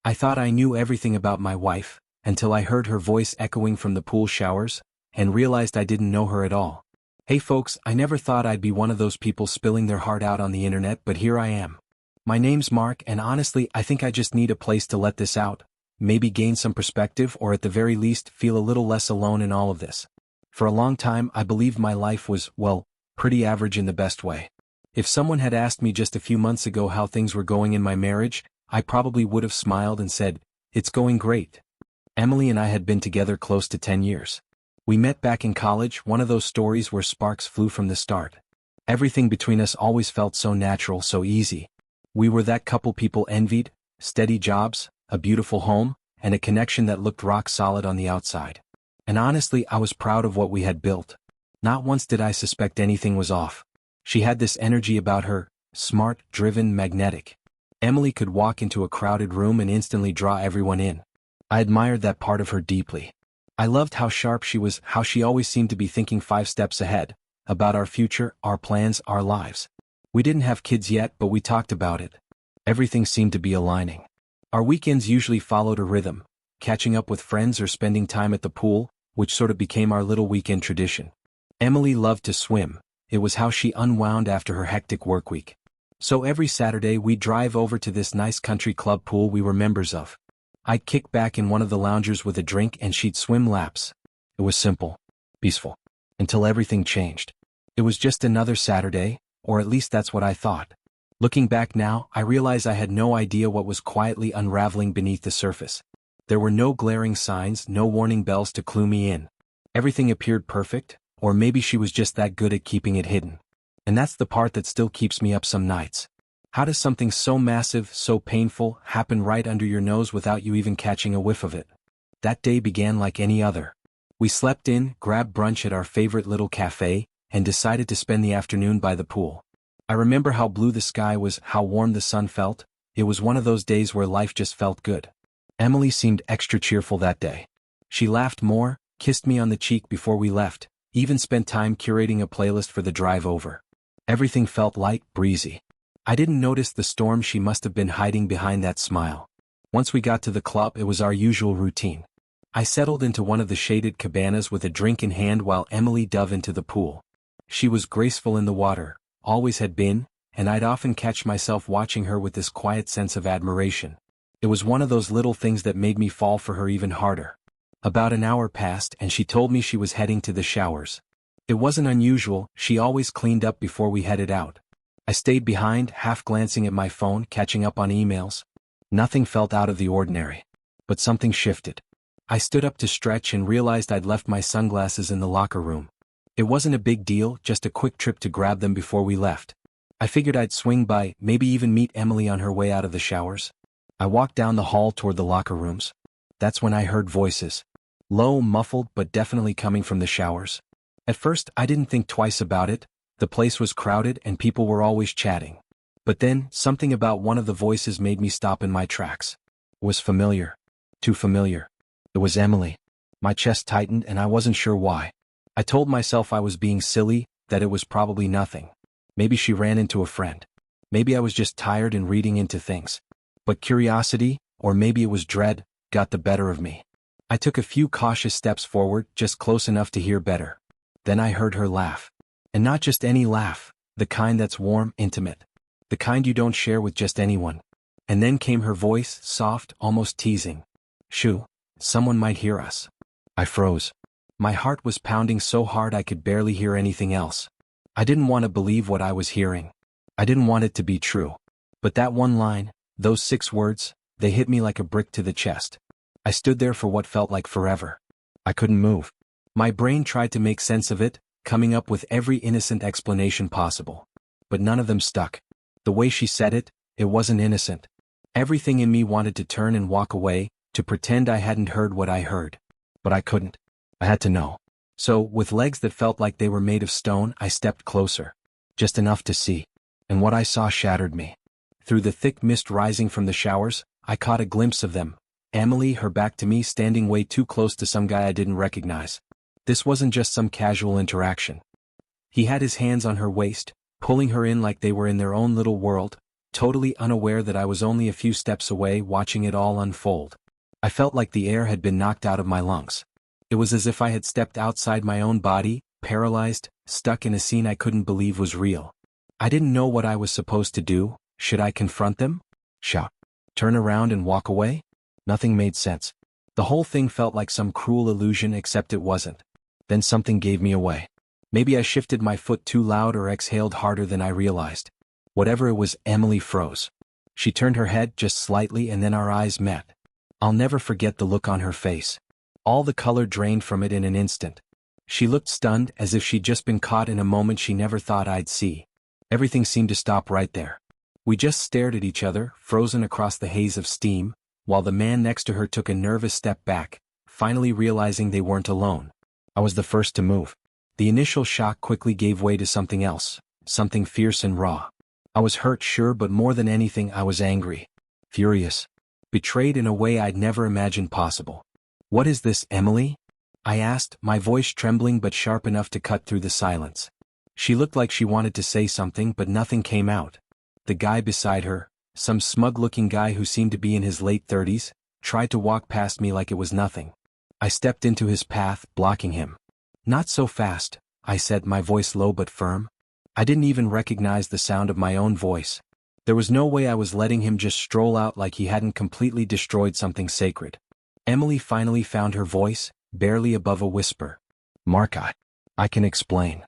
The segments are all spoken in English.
I thought I knew everything about my wife, until I heard her voice echoing from the pool showers, and realized I didn't know her at all. Hey folks, I never thought I'd be one of those people spilling their heart out on the internet, but here I am. My name's Mark, and honestly, I think I just need a place to let this out, maybe gain some perspective, or at the very least feel a little less alone in all of this. For a long time I believed my life was, well, pretty average in the best way. If someone had asked me just a few months ago how things were going in my marriage, I probably would have smiled and said, "It's going great." Emily and I had been together close to 10 years. We met back in college, one of those stories where sparks flew from the start. Everything between us always felt so natural, so easy. We were that couple people envied: steady jobs, a beautiful home, and a connection that looked rock solid on the outside. And honestly, I was proud of what we had built. Not once did I suspect anything was off. She had this energy about her, smart, driven, magnetic. Emily could walk into a crowded room and instantly draw everyone in. I admired that part of her deeply. I loved how sharp she was, how she always seemed to be thinking 5 steps ahead, about our future, our plans, our lives. We didn't have kids yet, but we talked about it. Everything seemed to be aligning. Our weekends usually followed a rhythm, catching up with friends or spending time at the pool, which sort of became our little weekend tradition. Emily loved to swim. It was how she unwound after her hectic work week. So every Saturday we'd drive over to this nice country club pool we were members of. I'd kick back in one of the loungers with a drink and she'd swim laps. It was simple, peaceful, until everything changed. It was just another Saturday, or at least that's what I thought. Looking back now, I realize I had no idea what was quietly unraveling beneath the surface. There were no glaring signs, no warning bells to clue me in. Everything appeared perfect, or maybe she was just that good at keeping it hidden. And that's the part that still keeps me up some nights. How does something so massive, so painful, happen right under your nose without you even catching a whiff of it? That day began like any other. We slept in, grabbed brunch at our favorite little cafe, and decided to spend the afternoon by the pool. I remember how blue the sky was, how warm the sun felt. It was one of those days where life just felt good. Emily seemed extra cheerful that day. She laughed more, kissed me on the cheek before we left, even spent time curating a playlist for the drive over. Everything felt light, breezy. I didn't notice the storm she must have been hiding behind that smile. Once we got to the club, it was our usual routine. I settled into one of the shaded cabanas with a drink in hand while Emily dove into the pool. She was graceful in the water, always had been, and I'd often catch myself watching her with this quiet sense of admiration. It was one of those little things that made me fall for her even harder. About an hour passed and she told me she was heading to the showers. It wasn't unusual, she always cleaned up before we headed out. I stayed behind, half glancing at my phone, catching up on emails. Nothing felt out of the ordinary. But something shifted. I stood up to stretch and realized I'd left my sunglasses in the locker room. It wasn't a big deal, just a quick trip to grab them before we left. I figured I'd swing by, maybe even meet Emily on her way out of the showers. I walked down the hall toward the locker rooms. That's when I heard voices. Low, muffled, but definitely coming from the showers. At first, I didn't think twice about it. The place was crowded and people were always chatting. But then, something about one of the voices made me stop in my tracks. It was familiar. Too familiar. It was Emily. My chest tightened and I wasn't sure why. I told myself I was being silly, that it was probably nothing. Maybe she ran into a friend. Maybe I was just tired and reading into things. But curiosity, or maybe it was dread, got the better of me. I took a few cautious steps forward, just close enough to hear better. Then I heard her laugh. And not just any laugh, the kind that's warm, intimate. The kind you don't share with just anyone. And then came her voice, soft, almost teasing. "Shoo, someone might hear us." I froze. My heart was pounding so hard I could barely hear anything else. I didn't want to believe what I was hearing. I didn't want it to be true. But that one line, those 6 words, they hit me like a brick to the chest. I stood there for what felt like forever. I couldn't move. My brain tried to make sense of it, coming up with every innocent explanation possible. But none of them stuck. The way she said it, it wasn't innocent. Everything in me wanted to turn and walk away, to pretend I hadn't heard what I heard. But I couldn't. I had to know. So, with legs that felt like they were made of stone, I stepped closer. Just enough to see. And what I saw shattered me. Through the thick mist rising from the showers, I caught a glimpse of them. Emily, her back to me, standing way too close to some guy I didn't recognize. This wasn't just some casual interaction. He had his hands on her waist, pulling her in like they were in their own little world, totally unaware that I was only a few steps away watching it all unfold. I felt like the air had been knocked out of my lungs. It was as if I had stepped outside my own body, paralyzed, stuck in a scene I couldn't believe was real. I didn't know what I was supposed to do. Should I confront them? Shout? Turn around and walk away? Nothing made sense. The whole thing felt like some cruel illusion, except it wasn't. Then something gave me away. Maybe I shifted my foot too loud or exhaled harder than I realized. Whatever it was, Emily froze. She turned her head just slightly and then our eyes met. I'll never forget the look on her face. All the color drained from it in an instant. She looked stunned, as if she'd just been caught in a moment she never thought I'd see. Everything seemed to stop right there. We just stared at each other, frozen across the haze of steam, while the man next to her took a nervous step back, finally realizing they weren't alone. I was the first to move. The initial shock quickly gave way to something else, something fierce and raw. I was hurt, sure, but more than anything I was angry. Furious. Betrayed in a way I'd never imagined possible. "What is this, Emily?" I asked, my voice trembling but sharp enough to cut through the silence. She looked like she wanted to say something, but nothing came out. The guy beside her, some smug-looking guy who seemed to be in his late 30s, tried to walk past me like it was nothing. I stepped into his path, blocking him. "Not so fast," I said, my voice low but firm. I didn't even recognize the sound of my own voice. There was no way I was letting him just stroll out like he hadn't completely destroyed something sacred. Emily finally found her voice, barely above a whisper. "Mark, I can explain."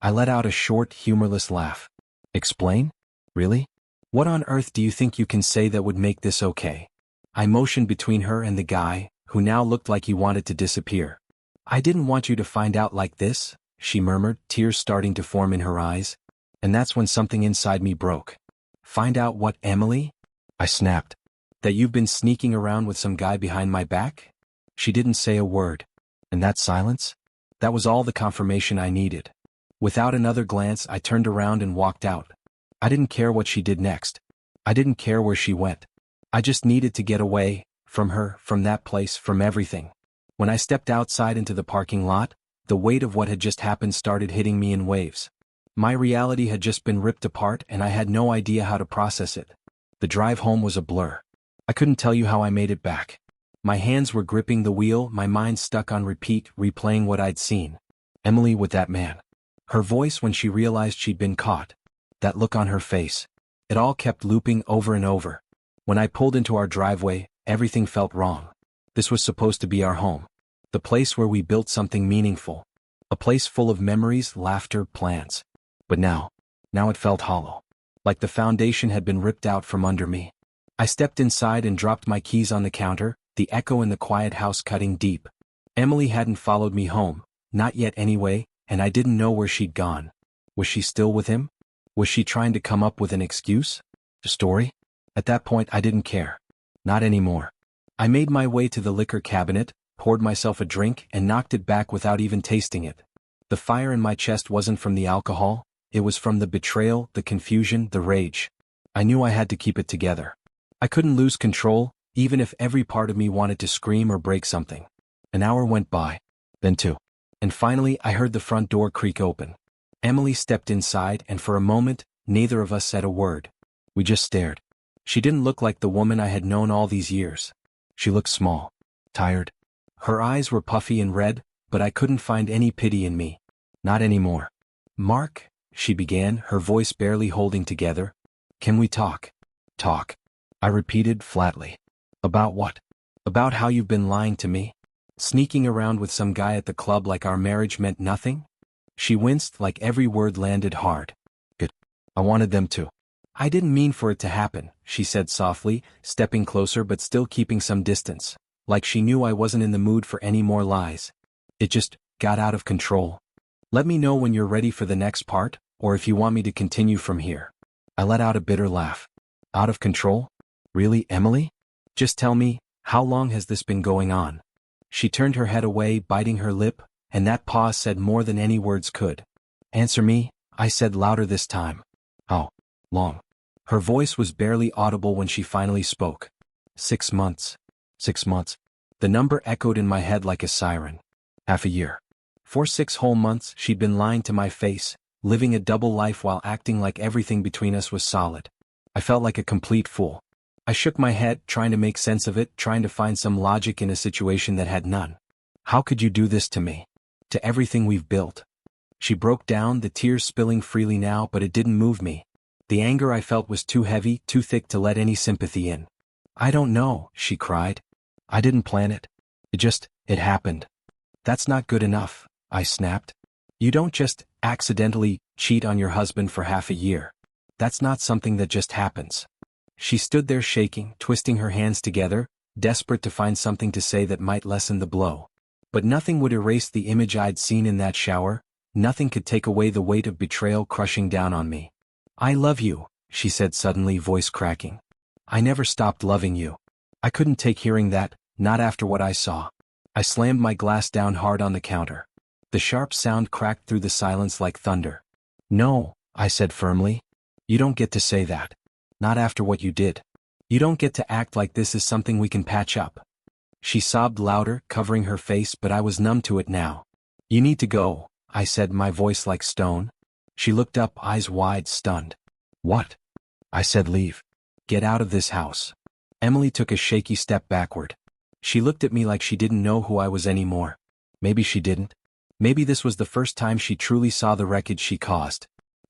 I let out a short, humorless laugh. "Explain? Really? What on earth do you think you can say that would make this okay?" I motioned between her and the guy, who now looked like he wanted to disappear. "I didn't want you to find out like this," she murmured, tears starting to form in her eyes. And that's when something inside me broke. "Find out what, Emily?" I snapped. "That you've been sneaking around with some guy behind my back?" She didn't say a word. And that silence? That was all the confirmation I needed. Without another glance, I turned around and walked out. I didn't care what she did next. I didn't care where she went. I just needed to get away, from her, from that place, from everything. When I stepped outside into the parking lot, the weight of what had just happened started hitting me in waves. My reality had just been ripped apart and I had no idea how to process it. The drive home was a blur. I couldn't tell you how I made it back. My hands were gripping the wheel, my mind stuck on repeat, replaying what I'd seen. Emily with that man. Her voice when she realized she'd been caught. That look on her face. It all kept looping over and over. When I pulled into our driveway, everything felt wrong. This was supposed to be our home. The place where we built something meaningful. A place full of memories, laughter, plans. But now it felt hollow. Like the foundation had been ripped out from under me. I stepped inside and dropped my keys on the counter, the echo in the quiet house cutting deep. Emily hadn't followed me home, not yet anyway, and I didn't know where she'd gone. Was she still with him? Was she trying to come up with an excuse? A story? At that point I didn't care. Not anymore. I made my way to the liquor cabinet, poured myself a drink and knocked it back without even tasting it. The fire in my chest wasn't from the alcohol, it was from the betrayal, the confusion, the rage. I knew I had to keep it together. I couldn't lose control, even if every part of me wanted to scream or break something. An hour went by. Then two. And finally I heard the front door creak open. Emily stepped inside and for a moment, neither of us said a word. We just stared. She didn't look like the woman I had known all these years. She looked small. Tired. Her eyes were puffy and red, but I couldn't find any pity in me. Not anymore. "Mark," she began, her voice barely holding together. "Can we talk?" "Talk?" I repeated flatly. "About what?" "About how you've been lying to me? Sneaking around with some guy at the club like our marriage meant nothing?" She winced like every word landed hard. "Good. I wanted them to." "I didn't mean for it to happen," she said softly, stepping closer but still keeping some distance, like she knew I wasn't in the mood for any more lies. "It just got out of control. Let me know when you're ready for the next part, or if you want me to continue from here." I let out a bitter laugh. "Out of control? Really, Emily? Just tell me, how long has this been going on?" She turned her head away, biting her lip, and that pause said more than any words could. "Answer me," I said louder this time. "How long?" Her voice was barely audible when she finally spoke. 6 months. 6 months. The number echoed in my head like a siren. Half a year. For 6 whole months she'd been lying to my face, living a double life while acting like everything between us was solid. I felt like a complete fool. I shook my head, trying to make sense of it, trying to find some logic in a situation that had none. How could you do this to me? To everything we've built? She broke down, the tears spilling freely now, but it didn't move me. The anger I felt was too heavy, too thick to let any sympathy in. I don't know, she cried. I didn't plan it. It happened. That's not good enough, I snapped. You don't just accidentally cheat on your husband for half a year. That's not something that just happens. She stood there shaking, twisting her hands together, desperate to find something to say that might lessen the blow. But nothing would erase the image I'd seen in that shower, nothing could take away the weight of betrayal crushing down on me. I love you, she said suddenly, voice cracking. I never stopped loving you. I couldn't take hearing that, not after what I saw. I slammed my glass down hard on the counter. The sharp sound cracked through the silence like thunder. No, I said firmly. You don't get to say that. Not after what you did. You don't get to act like this is something we can patch up. She sobbed louder, covering her face, but I was numb to it now. You need to go, I said, my voice like stone. She looked up, eyes wide, stunned. What? I said, leave. Get out of this house. Emily took a shaky step backward. She looked at me like she didn't know who I was anymore. Maybe she didn't. Maybe this was the first time she truly saw the wreckage she caused.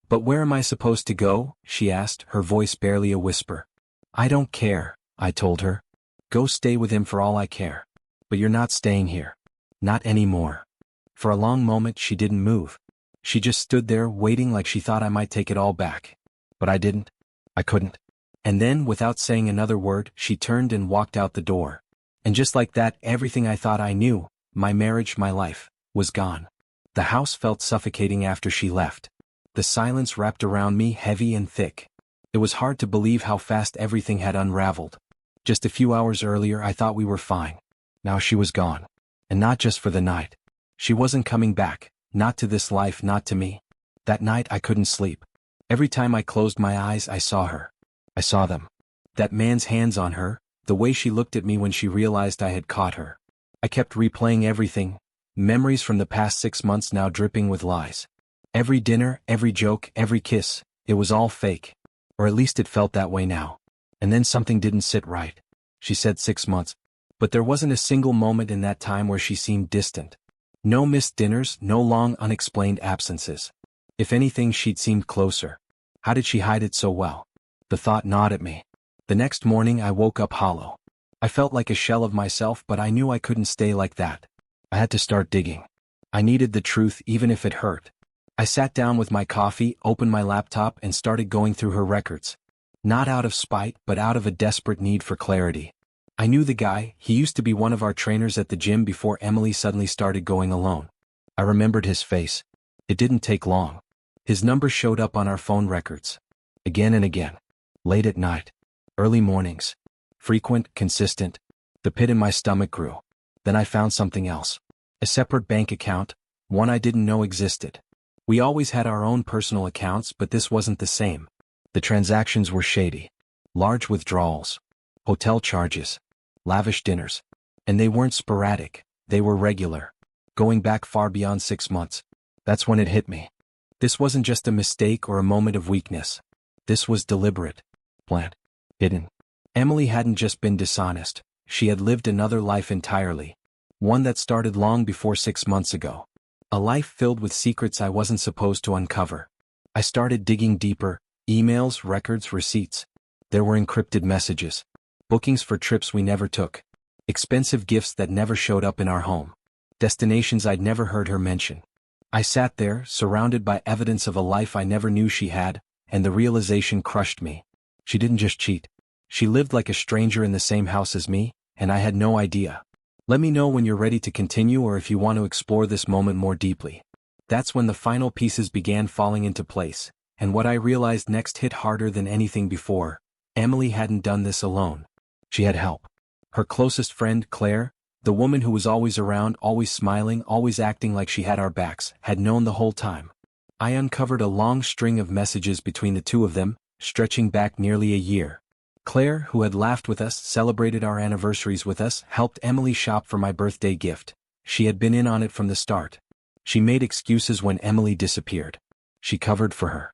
But where am I supposed to go? She asked, her voice barely a whisper. I don't care, I told her. Go stay with him for all I care. But you're not staying here. Not anymore. For a long moment she didn't move. She just stood there waiting, like she thought I might take it all back. But I didn't. I couldn't. And then, without saying another word, she turned and walked out the door. And just like that, everything I thought I knew, my marriage, my life, was gone. The house felt suffocating after she left. The silence wrapped around me, heavy and thick. It was hard to believe how fast everything had unraveled. Just a few hours earlier I thought we were fine. Now she was gone. And not just for the night. She wasn't coming back, not to this life, not to me. That night I couldn't sleep. Every time I closed my eyes I saw her. I saw them. That man's hands on her, the way she looked at me when she realized I had caught her. I kept replaying everything, memories from the past 6 months now dripping with lies. Every dinner, every joke, every kiss, it was all fake. Or at least it felt that way now. And then something didn't sit right. She said 6 months. But there wasn't a single moment in that time where she seemed distant. No missed dinners, no long unexplained absences. If anything, she'd seemed closer. How did she hide it so well? The thought gnawed at me. The next morning I woke up hollow. I felt like a shell of myself, but I knew I couldn't stay like that. I had to start digging. I needed the truth, even if it hurt. I sat down with my coffee, opened my laptop, and started going through her records. Not out of spite, but out of a desperate need for clarity. I knew the guy. He used to be one of our trainers at the gym before Emily suddenly started going alone. I remembered his face. It didn't take long. His number showed up on our phone records. Again and again. Late at night. Early mornings. Frequent, consistent. The pit in my stomach grew. Then I found something else. A separate bank account, one I didn't know existed. We always had our own personal accounts, but this wasn't the same. The transactions were shady. Large withdrawals. Hotel charges. Lavish dinners. And they weren't sporadic, they were regular. Going back far beyond 6 months. That's when it hit me. This wasn't just a mistake or a moment of weakness. This was deliberate. Planned. Hidden. Emily hadn't just been dishonest. She had lived another life entirely. One that started long before 6 months ago. A life filled with secrets I wasn't supposed to uncover. I started digging deeper. Emails, records, receipts. There were encrypted messages. Bookings for trips we never took. Expensive gifts that never showed up in our home. Destinations I'd never heard her mention. I sat there, surrounded by evidence of a life I never knew she had, and the realization crushed me. She didn't just cheat. She lived like a stranger in the same house as me, and I had no idea. Let me know when you're ready to continue or if you want to explore this moment more deeply. That's when the final pieces began falling into place, and what I realized next hit harder than anything before. Emily hadn't done this alone. She had help. Her closest friend, Claire, the woman who was always around, always smiling, always acting like she had our backs, had known the whole time. I uncovered a long string of messages between the two of them, stretching back nearly a year. Claire, who had laughed with us, celebrated our anniversaries with us, helped Emily shop for my birthday gift. She had been in on it from the start. She made excuses when Emily disappeared. She covered for her.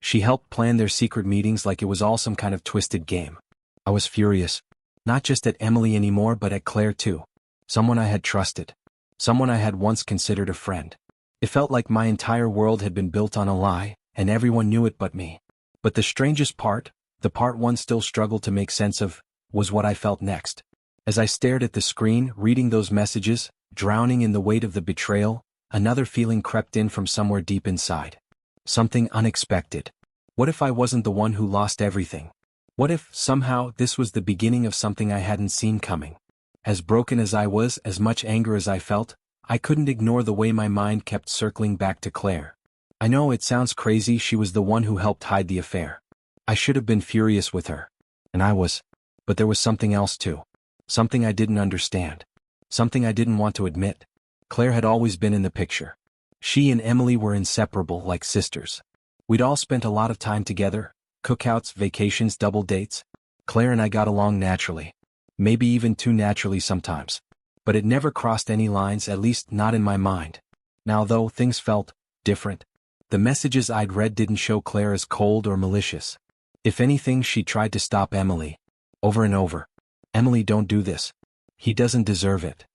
She helped plan their secret meetings like it was all some kind of twisted game. I was furious. Not just at Emily anymore but at Claire too. Someone I had trusted. Someone I had once considered a friend. It felt like my entire world had been built on a lie, and everyone knew it but me. But the strangest part, the part one still struggled to make sense of, was what I felt next. As I stared at the screen, reading those messages, drowning in the weight of the betrayal, another feeling crept in from somewhere deep inside. Something unexpected. What if I wasn't the one who lost everything? What if, somehow, this was the beginning of something I hadn't seen coming? As broken as I was, as much anger as I felt, I couldn't ignore the way my mind kept circling back to Claire. I know it sounds crazy, she was the one who helped hide the affair. I should have been furious with her. And I was. But there was something else too. Something I didn't understand. Something I didn't want to admit. Claire had always been in the picture. She and Emily were inseparable, like sisters. We'd all spent a lot of time together, cookouts, vacations, double dates. Claire and I got along naturally. Maybe even too naturally sometimes. But it never crossed any lines, at least not in my mind. Now though, things felt different. The messages I'd read didn't show Claire as cold or malicious. If anything, she tried to stop Emily. Over and over. Emily, don't do this. He doesn't deserve it.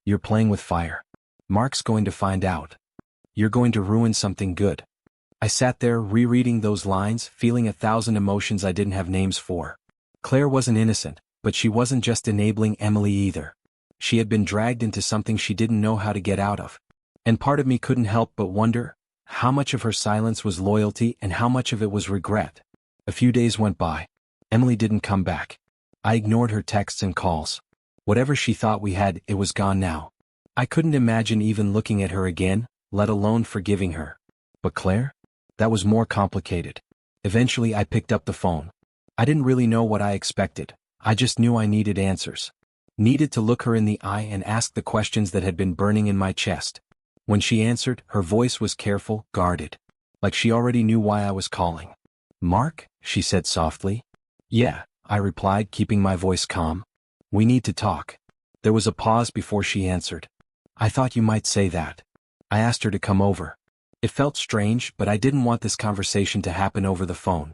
You're playing with fire. Mark's going to find out. You're going to ruin something good. I sat there rereading those lines, feeling 1,000 emotions I didn't have names for. Claire wasn't innocent, but she wasn't just enabling Emily either. She had been dragged into something she didn't know how to get out of. And part of me couldn't help but wonder, how much of her silence was loyalty and how much of it was regret. A few days went by. Emily didn't come back. I ignored her texts and calls. Whatever she thought we had, it was gone now. I couldn't imagine even looking at her again, let alone forgiving her. But Claire? That was more complicated. Eventually I picked up the phone. I didn't really know what I expected. I just knew I needed answers. Needed to look her in the eye and ask the questions that had been burning in my chest. When she answered, her voice was careful, guarded. Like she already knew why I was calling. "Mark?" she said softly. "Yeah," I replied, keeping my voice calm. "We need to talk." There was a pause before she answered. "I thought you might say that." I asked her to come over. It felt strange, but I didn't want this conversation to happen over the phone.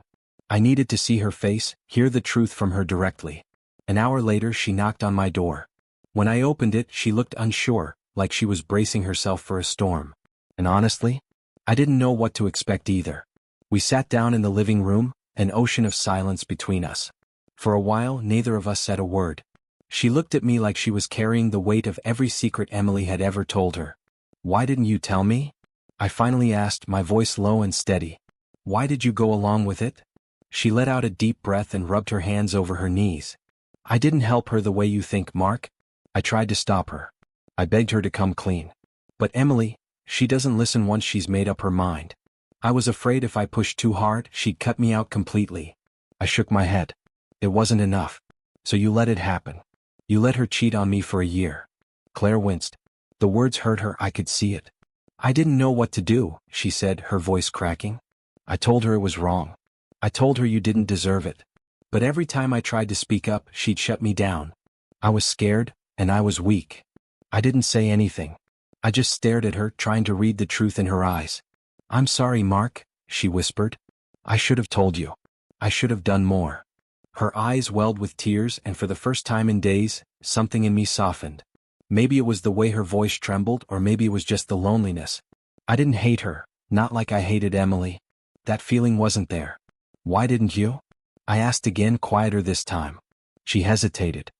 I needed to see her face, hear the truth from her directly. An hour later she knocked on my door. When I opened it, she looked unsure, like she was bracing herself for a storm. And honestly, I didn't know what to expect either. We sat down in the living room, an ocean of silence between us. For a while, neither of us said a word. She looked at me like she was carrying the weight of every secret Emily had ever told her. "Why didn't you tell me?" I finally asked, my voice low and steady. "Why did you go along with it?" She let out a deep breath and rubbed her hands over her knees. "I didn't help her the way you think, Mark." I tried to stop her. I begged her to come clean. "But Emily, she doesn't listen once she's made up her mind." I was afraid if I pushed too hard, she'd cut me out completely. I shook my head. "It wasn't enough. So you let it happen. You let her cheat on me for a year." Claire winced. The words hurt her, I could see it. "I didn't know what to do," she said, her voice cracking. "I told her it was wrong. I told her you didn't deserve it. But every time I tried to speak up, she'd shut me down. I was scared, and I was weak. I didn't say anything. I just stared at her, trying to read the truth in her eyes. "I'm sorry, Mark," she whispered. "I should have told you. I should have done more." Her eyes welled with tears, and for the first time in days, something in me softened. Maybe it was the way her voice trembled, or maybe it was just the loneliness. I didn't hate her, not like I hated Emily. That feeling wasn't there. "Why didn't you?" I asked again, quieter this time. She hesitated.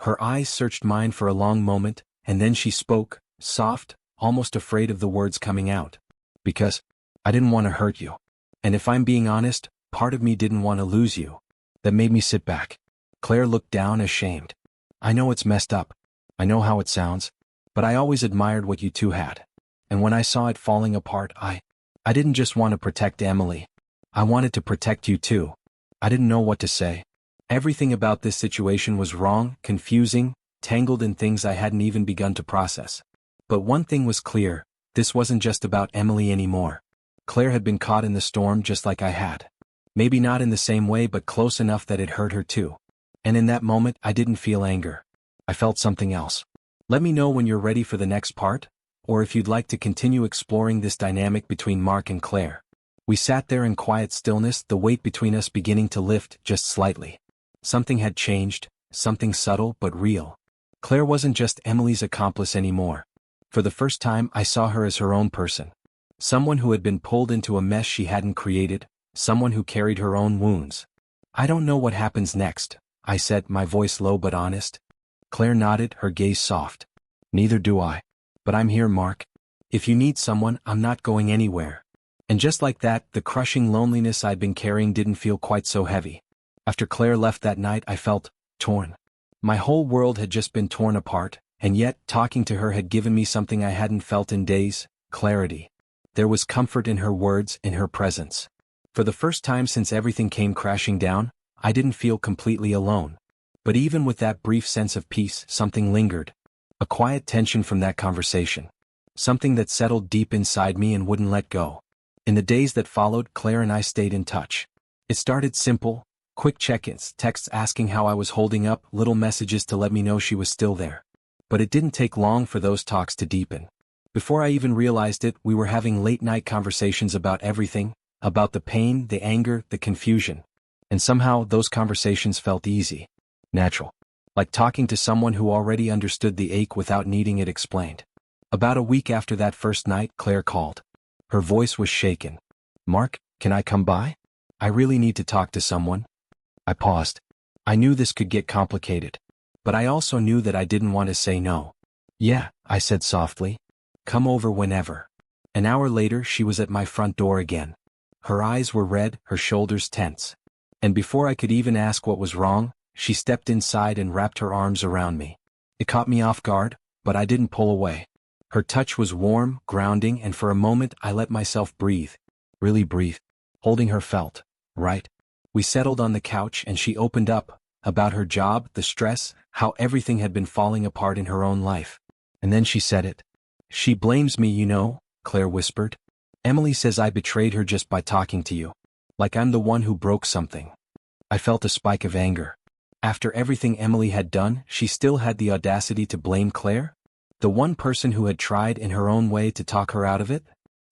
Her eyes searched mine for a long moment, and then she spoke, soft, almost afraid of the words coming out. "Because I didn't want to hurt you. And if I'm being honest, part of me didn't want to lose you. That made me sit back." Claire looked down, ashamed. "I know it's messed up. I know how it sounds. But I always admired what you two had. And when I saw it falling apart, I didn't just want to protect Emily. I wanted to protect you too." I didn't know what to say. Everything about this situation was wrong, confusing, tangled in things I hadn't even begun to process. But one thing was clear, this wasn't just about Emily anymore. Claire had been caught in the storm just like I had. Maybe not in the same way, but close enough that it hurt her too. And in that moment, I didn't feel anger. I felt something else. Let me know when you're ready for the next part, or if you'd like to continue exploring this dynamic between Mark and Claire. We sat there in quiet stillness, the weight between us beginning to lift just slightly. Something had changed, something subtle but real. Claire wasn't just Emily's accomplice anymore. For the first time I saw her as her own person. Someone who had been pulled into a mess she hadn't created, someone who carried her own wounds. "I don't know what happens next," I said, my voice low but honest. Claire nodded, her gaze soft. "Neither do I. But I'm here, Mark. If you need someone, I'm not going anywhere." And just like that, the crushing loneliness I'd been carrying didn't feel quite so heavy. After Claire left that night, I felt torn. My whole world had just been torn apart, and yet, talking to her had given me something I hadn't felt in days: clarity. There was comfort in her words, in her presence. For the first time since everything came crashing down, I didn't feel completely alone. But even with that brief sense of peace, something lingered. A quiet tension from that conversation. Something that settled deep inside me and wouldn't let go. In the days that followed, Claire and I stayed in touch. It started simple, quick check-ins, texts asking how I was holding up, little messages to let me know she was still there. But it didn't take long for those talks to deepen. Before I even realized it, we were having late-night conversations about everything, about the pain, the anger, the confusion. And somehow, those conversations felt easy. Natural. Like talking to someone who already understood the ache without needing it explained. About a week after that first night, Claire called. Her voice was shaken. "Mark, can I come by? I really need to talk to someone." I paused. I knew this could get complicated. But I also knew that I didn't want to say no. "Yeah," I said softly. "Come over whenever." An hour later, she was at my front door again. Her eyes were red, her shoulders tense. And before I could even ask what was wrong, she stepped inside and wrapped her arms around me. It caught me off guard, but I didn't pull away. Her touch was warm, grounding, and for a moment I let myself breathe. Really breathe. Holding her felt right. We settled on the couch and she opened up, about her job, the stress, how everything had been falling apart in her own life. And then she said it. "She blames me, you know," Claire whispered. "Emily says I betrayed her just by talking to you. Like I'm the one who broke something." I felt a spike of anger. After everything Emily had done, she still had the audacity to blame Claire? The one person who had tried in her own way to talk her out of it?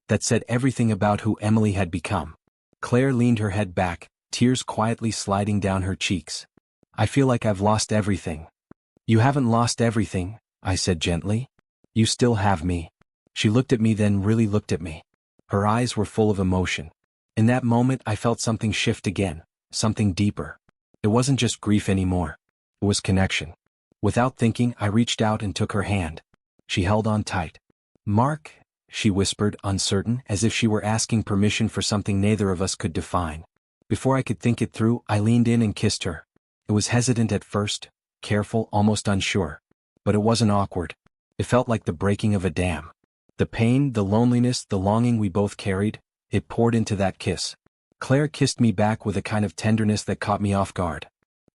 That said everything about who Emily had become. Claire leaned her head back, tears quietly sliding down her cheeks. "I feel like I've lost everything." "You haven't lost everything," I said gently. "You still have me." She looked at me, then really looked at me. Her eyes were full of emotion. In that moment I felt something shift again, something deeper. It wasn't just grief anymore. It was connection. Without thinking, I reached out and took her hand. She held on tight. "Mark," she whispered, uncertain, as if she were asking permission for something neither of us could define. Before I could think it through, I leaned in and kissed her. It was hesitant at first, careful, almost unsure. But it wasn't awkward. It felt like the breaking of a dam. The pain, the loneliness, the longing we both carried, it poured into that kiss. Claire kissed me back with a kind of tenderness that caught me off guard.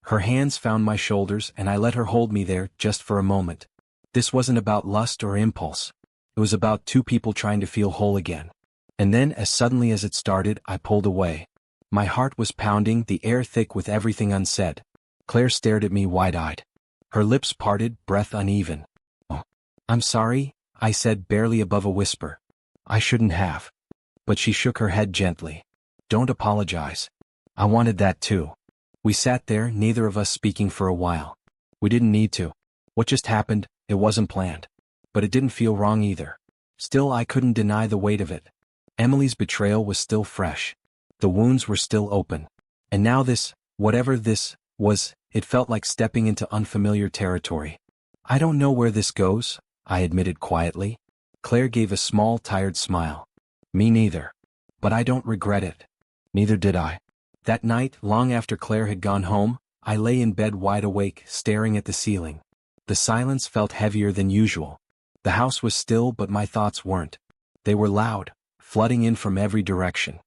Her hands found my shoulders and I let her hold me there, just for a moment. This wasn't about lust or impulse. It was about two people trying to feel whole again. And then, as suddenly as it started, I pulled away. My heart was pounding, the air thick with everything unsaid. Claire stared at me wide-eyed. Her lips parted, breath uneven. "Oh, I'm sorry," I said, barely above a whisper. "I shouldn't have." But she shook her head gently. "Don't apologize. I wanted that too." We sat there, neither of us speaking for a while. We didn't need to. What just happened, it wasn't planned. But it didn't feel wrong either. Still, I couldn't deny the weight of it. Emily's betrayal was still fresh. The wounds were still open. And now this, whatever this was, it felt like stepping into unfamiliar territory. "I don't know where this goes," I admitted quietly. Claire gave a small, tired smile. "Me neither. But I don't regret it." Neither did I. That night, long after Claire had gone home, I lay in bed wide awake, staring at the ceiling. The silence felt heavier than usual. The house was still, but my thoughts weren't. They were loud, flooding in from every direction.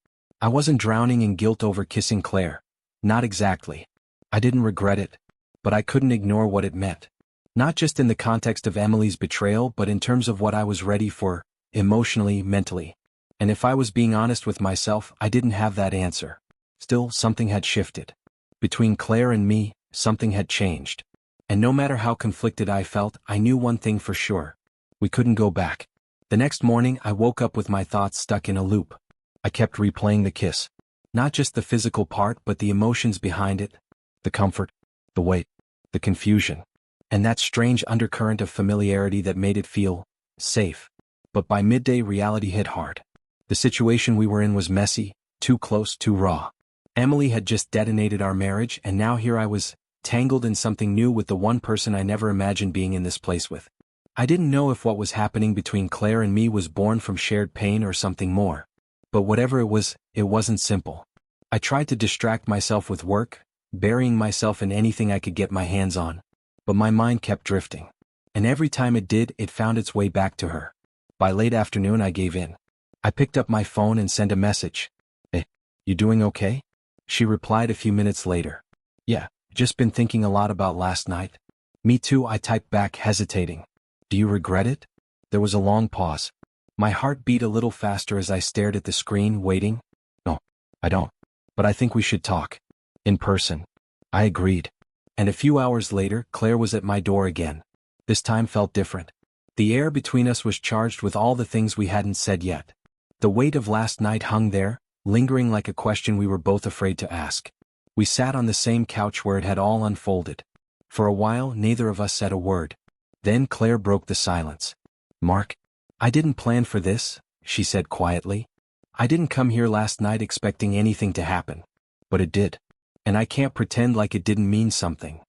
I wasn't drowning in guilt over kissing Claire. Not exactly. I didn't regret it. But I couldn't ignore what it meant. Not just in the context of Emily's betrayal, but in terms of what I was ready for, emotionally, mentally. And if I was being honest with myself, I didn't have that answer. Still, something had shifted. Between Claire and me, something had changed. And no matter how conflicted I felt, I knew one thing for sure. We couldn't go back. The next morning, I woke up with my thoughts stuck in a loop. I kept replaying the kiss. Not just the physical part but the emotions behind it. The comfort, the weight, the confusion, and that strange undercurrent of familiarity that made it feel safe. But by midday reality hit hard. The situation we were in was messy, too close, too raw. Emily had just detonated our marriage and now here I was, tangled in something new with the one person I never imagined being in this place with. I didn't know if what was happening between Claire and me was born from shared pain or something more. But whatever it wasn't simple. I tried to distract myself with work, burying myself in anything I could get my hands on. But my mind kept drifting. And every time it did, it found its way back to her. By late afternoon I gave in. I picked up my phone and sent a message. "Hey, you doing okay?" She replied a few minutes later. "Yeah, just been thinking a lot about last night." "Me too," I typed back, hesitating. "Do you regret it?" There was a long pause. My heart beat a little faster as I stared at the screen, waiting. "No, I don't. But I think we should talk. In person." I agreed. And a few hours later, Claire was at my door again. This time felt different. The air between us was charged with all the things we hadn't said yet. The weight of last night hung there, lingering like a question we were both afraid to ask. We sat on the same couch where it had all unfolded. For a while, neither of us said a word. Then Claire broke the silence. "Mark, I didn't plan for this," she said quietly. "I didn't come here last night expecting anything to happen. But it did. And I can't pretend like it didn't mean something."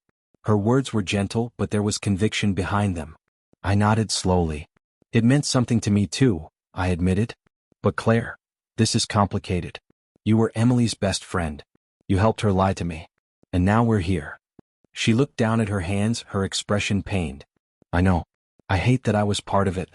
Her words were gentle, but there was conviction behind them. I nodded slowly. "It meant something to me too," I admitted. "But Claire, this is complicated. You were Emily's best friend. You helped her lie to me. And now we're here." She looked down at her hands, her expression pained. "I know. I hate that I was part of it.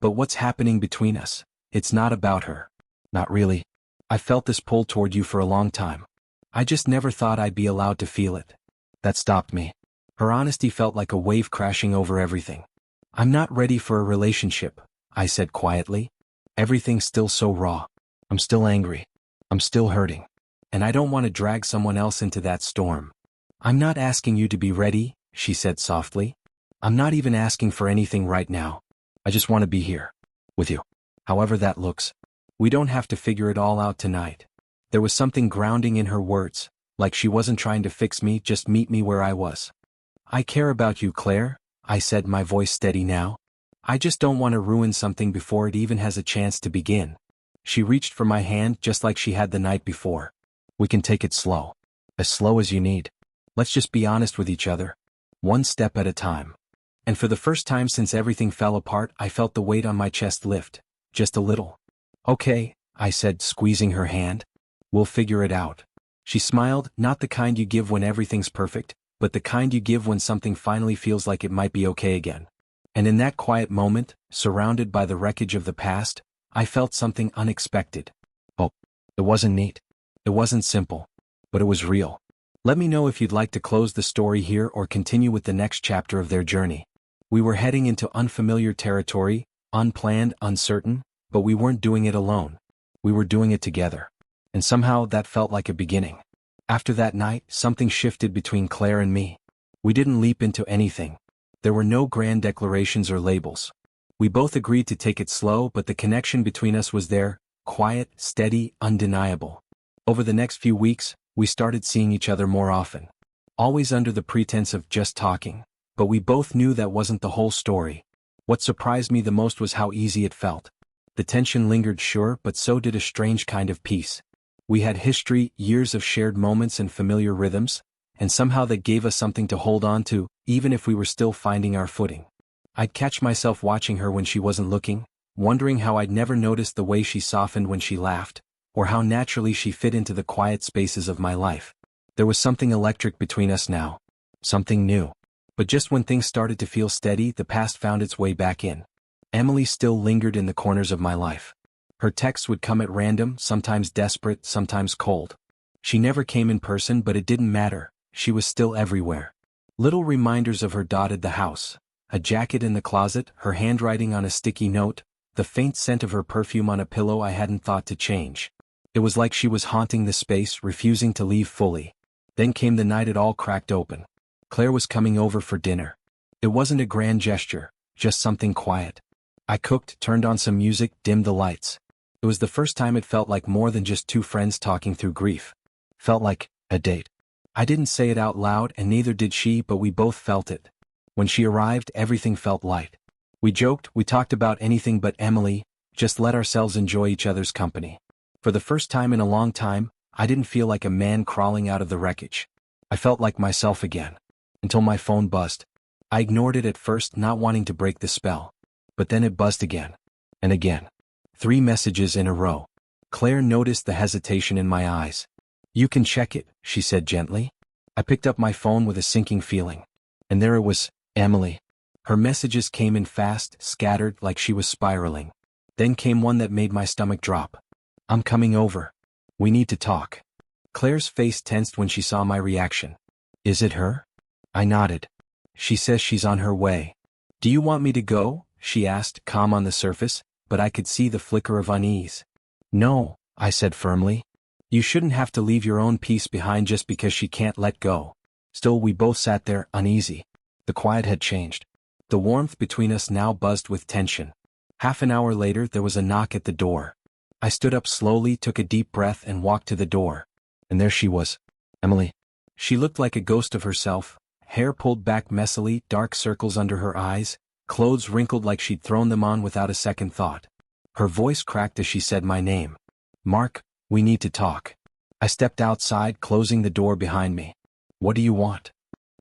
But what's happening between us? It's not about her." "Not really. I felt this pull toward you for a long time. I just never thought I'd be allowed to feel it. That stopped me." Her honesty felt like a wave crashing over everything. "I'm not ready for a relationship," I said quietly. "Everything's still so raw. I'm still angry. I'm still hurting. And I don't want to drag someone else into that storm." "I'm not asking you to be ready," she said softly. "I'm not even asking for anything right now. I just want to be here. With you. However that looks. We don't have to figure it all out tonight." There was something grounding in her words, like she wasn't trying to fix me, just meet me where I was. "I care about you, Claire," I said, my voice steady now. "I just don't want to ruin something before it even has a chance to begin." She reached for my hand just like she had the night before. "We can take it slow. As slow as you need. Let's just be honest with each other. One step at a time." And for the first time since everything fell apart, I felt the weight on my chest lift. Just a little. "Okay," I said, squeezing her hand. "We'll figure it out." She smiled, not the kind you give when everything's perfect, but the kind you give when something finally feels like it might be okay again. And in that quiet moment, surrounded by the wreckage of the past, I felt something unexpected. Oh, it wasn't neat. It wasn't simple. But it was real. Let me know if you'd like to close the story here or continue with the next chapter of their journey. We were heading into unfamiliar territory, unplanned, uncertain, but we weren't doing it alone. We were doing it together. And somehow that felt like a beginning. After that night, something shifted between Claire and me. We didn't leap into anything. There were no grand declarations or labels. We both agreed to take it slow, but the connection between us was there, quiet, steady, undeniable. Over the next few weeks, we started seeing each other more often. Always under the pretense of just talking. But we both knew that wasn't the whole story. What surprised me the most was how easy it felt. The tension lingered, sure, but so did a strange kind of peace. We had history, years of shared moments and familiar rhythms, and somehow that gave us something to hold on to, even if we were still finding our footing. I'd catch myself watching her when she wasn't looking, wondering how I'd never noticed the way she softened when she laughed, or how naturally she fit into the quiet spaces of my life. There was something electric between us now. Something new. But just when things started to feel steady, the past found its way back in. Emily still lingered in the corners of my life. Her texts would come at random, sometimes desperate, sometimes cold. She never came in person, but it didn't matter. She was still everywhere. Little reminders of her dotted the house. A jacket in the closet, her handwriting on a sticky note, the faint scent of her perfume on a pillow I hadn't thought to change. It was like she was haunting the space, refusing to leave fully. Then came the night it all cracked open. Claire was coming over for dinner. It wasn't a grand gesture, just something quiet. I cooked, turned on some music, dimmed the lights. It was the first time it felt like more than just two friends talking through grief. Felt like a date. I didn't say it out loud and neither did she, but we both felt it. When she arrived, everything felt light. We joked, we talked about anything but Emily, just let ourselves enjoy each other's company. For the first time in a long time, I didn't feel like a man crawling out of the wreckage. I felt like myself again. Until my phone buzzed. I ignored it at first, not wanting to break the spell. But then it buzzed again. And again. 3 messages in a row. Claire noticed the hesitation in my eyes. "You can check it," she said gently. I picked up my phone with a sinking feeling. And there it was, Emily. Her messages came in fast, scattered, like she was spiraling. Then came one that made my stomach drop. "I'm coming over. We need to talk." Claire's face tensed when she saw my reaction. "Is it her?" I nodded. "She says she's on her way." "Do you want me to go?" she asked, calm on the surface, but I could see the flicker of unease. "No," I said firmly. "You shouldn't have to leave your own peace behind just because she can't let go." Still, we both sat there, uneasy. The quiet had changed. The warmth between us now buzzed with tension. Half an hour later, there was a knock at the door. I stood up slowly, took a deep breath, and walked to the door. And there she was. Emily. She looked like a ghost of herself, hair pulled back messily, dark circles under her eyes, clothes wrinkled like she'd thrown them on without a second thought. Her voice cracked as she said my name. "Mark, we need to talk." I stepped outside, closing the door behind me. "What do you want?"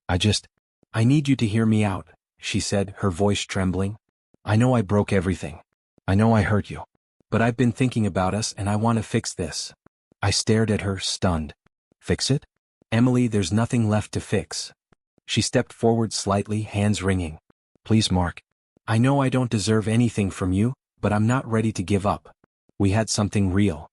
I need you to hear me out," she said, her voice trembling. "I know I broke everything. I know I hurt you. But I've been thinking about us and I want to fix this." I stared at her, stunned. "Fix it?" "Emily, there's nothing left to fix." She stepped forward slightly, hands wringing. "Please, Mark. I know I don't deserve anything from you, but I'm not ready to give up. We had something real."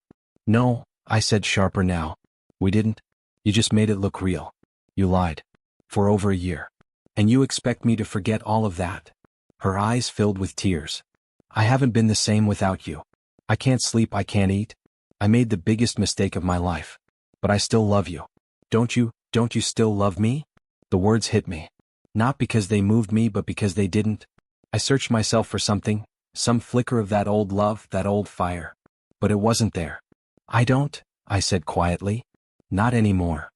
"No," I said, sharper now. "We didn't. You just made it look real. You lied. For over a year. And you expect me to forget all of that?" Her eyes filled with tears. "I haven't been the same without you. I can't sleep, I can't eat. I made the biggest mistake of my life. But I still love you. Don't you still love me?" The words hit me. Not because they moved me, but because they didn't. I searched myself for something, some flicker of that old love, that old fire. But it wasn't there. "I don't," I said quietly. "Not anymore."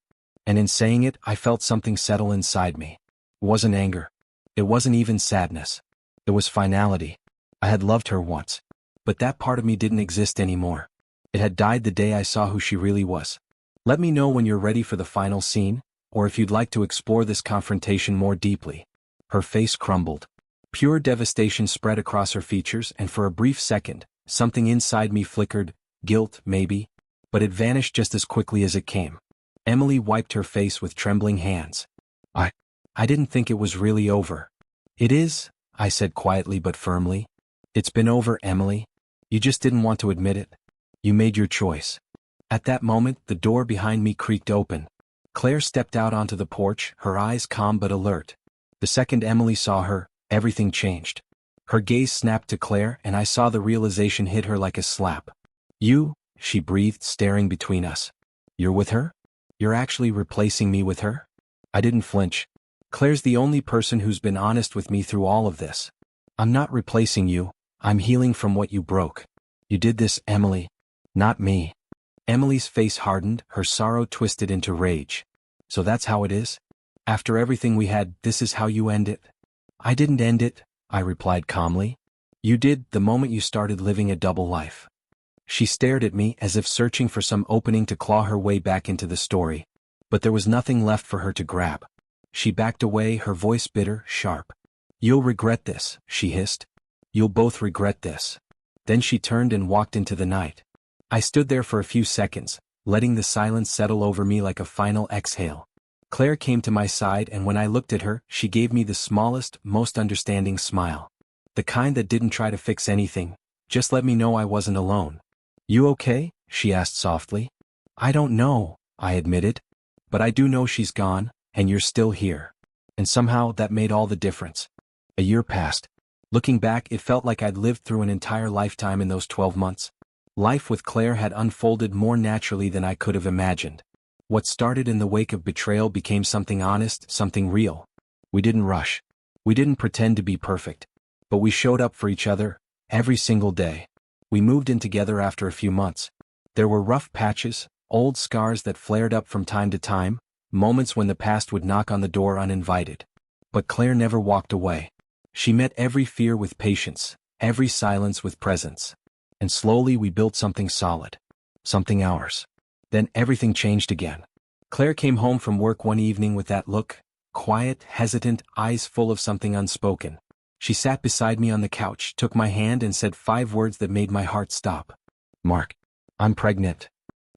And in saying it, I felt something settle inside me. It wasn't anger. It wasn't even sadness. It was finality. I had loved her once. But that part of me didn't exist anymore. It had died the day I saw who she really was. Let me know when you're ready for the final scene, or if you'd like to explore this confrontation more deeply. Her face crumbled. Pure devastation spread across her features, and for a brief second, something inside me flickered, guilt, maybe, but it vanished just as quickly as it came. Emily wiped her face with trembling hands. I didn't think it was really over." "It is," I said quietly but firmly. "It's been over, Emily. You just didn't want to admit it. You made your choice." At that moment, the door behind me creaked open. Claire stepped out onto the porch, her eyes calm but alert. The second Emily saw her, everything changed. Her gaze snapped to Claire, and I saw the realization hit her like a slap. "You," she breathed, staring between us. "You're with her? You're actually replacing me with her?" I didn't flinch. "Claire's the only person who's been honest with me through all of this. I'm not replacing you, I'm healing from what you broke. You did this, Emily. Not me." Emily's face hardened, her sorrow twisted into rage. "So that's how it is? After everything we had, this is how you end it?" "I didn't end it," I replied calmly. "You did, the moment you started living a double life." She stared at me as if searching for some opening to claw her way back into the story. But there was nothing left for her to grab. She backed away, her voice bitter, sharp. "You'll regret this," she hissed. "You'll both regret this." Then she turned and walked into the night. I stood there for a few seconds, letting the silence settle over me like a final exhale. Claire came to my side, and when I looked at her, she gave me the smallest, most understanding smile. The kind that didn't try to fix anything, just let me know I wasn't alone. "You okay?" she asked softly. "I don't know," I admitted. "But I do know she's gone, and you're still here." And somehow that made all the difference. A year passed. Looking back, it felt like I'd lived through an entire lifetime in those 12 months. Life with Claire had unfolded more naturally than I could have imagined. What started in the wake of betrayal became something honest, something real. We didn't rush. We didn't pretend to be perfect. But we showed up for each other, every single day. We moved in together after a few months. There were rough patches, old scars that flared up from time to time, moments when the past would knock on the door uninvited. But Claire never walked away. She met every fear with patience, every silence with presence. And slowly we built something solid. Something ours. Then everything changed again. Claire came home from work one evening with that look, quiet, hesitant, eyes full of something unspoken. She sat beside me on the couch, took my hand and said 5 words that made my heart stop. "Mark, I'm pregnant."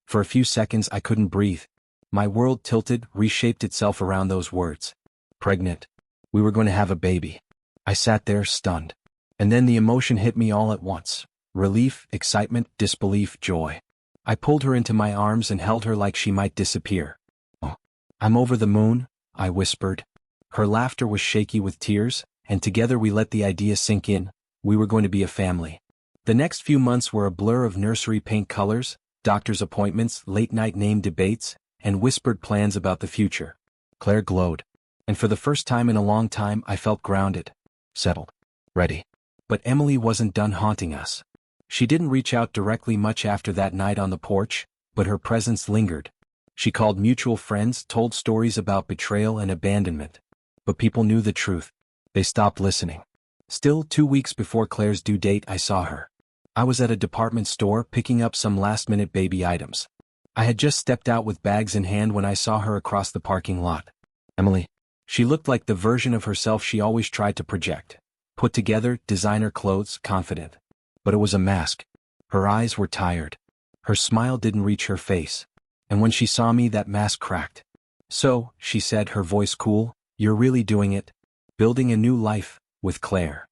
For a few seconds I couldn't breathe. My world tilted, reshaped itself around those words. Pregnant. We were going to have a baby. I sat there, stunned. And then the emotion hit me all at once. Relief, excitement, disbelief, joy. I pulled her into my arms and held her like she might disappear. "Oh, I'm over the moon," I whispered. Her laughter was shaky with tears, and together we let the idea sink in. We were going to be a family. The next few months were a blur of nursery paint colors, doctor's appointments, late-night name debates, and whispered plans about the future. Claire glowed. And for the first time in a long time I felt grounded. Settled. Ready. But Emily wasn't done haunting us. She didn't reach out directly much after that night on the porch, but her presence lingered. She called mutual friends, told stories about betrayal and abandonment. But people knew the truth. They stopped listening. Still, 2 weeks before Claire's due date I saw her. I was at a department store picking up some last-minute baby items. I had just stepped out with bags in hand when I saw her across the parking lot. Emily. She looked like the version of herself she always tried to project. Put together, designer clothes, confident. But it was a mask. Her eyes were tired. Her smile didn't reach her face. And when she saw me, that mask cracked. "So," she said, her voice cool, "you're really doing it? Building a new life, with Claire?"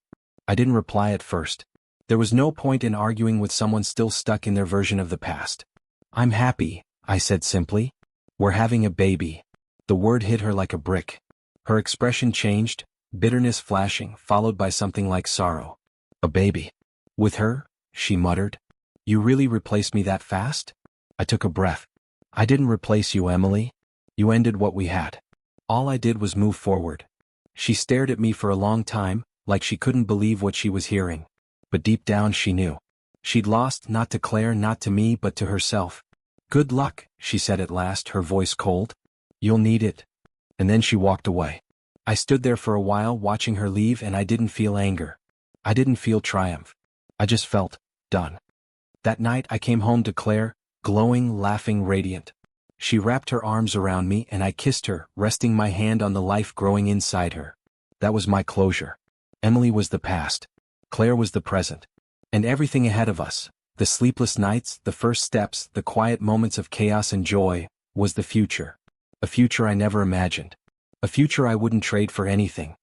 I didn't reply at first. There was no point in arguing with someone still stuck in their version of the past. "I'm happy," I said simply. "We're having a baby." The word hit her like a brick. Her expression changed, bitterness flashing, followed by something like sorrow. "A baby? With her?" she muttered. "You really replaced me that fast?" I took a breath. "I didn't replace you, Emily. You ended what we had. All I did was move forward." She stared at me for a long time, like she couldn't believe what she was hearing. But deep down she knew. She'd lost, not to Claire, not to me, but to herself. "Good luck," she said at last, her voice cold. "You'll need it." And then she walked away. I stood there for a while watching her leave, and I didn't feel anger. I didn't feel triumph. I just felt done. That night I came home to Claire, glowing, laughing, radiant. She wrapped her arms around me and I kissed her, resting my hand on the life growing inside her. That was my closure. Emily was the past. Claire was the present. And everything ahead of us, the sleepless nights, the first steps, the quiet moments of chaos and joy, was the future. A future I never imagined. A future I wouldn't trade for anything.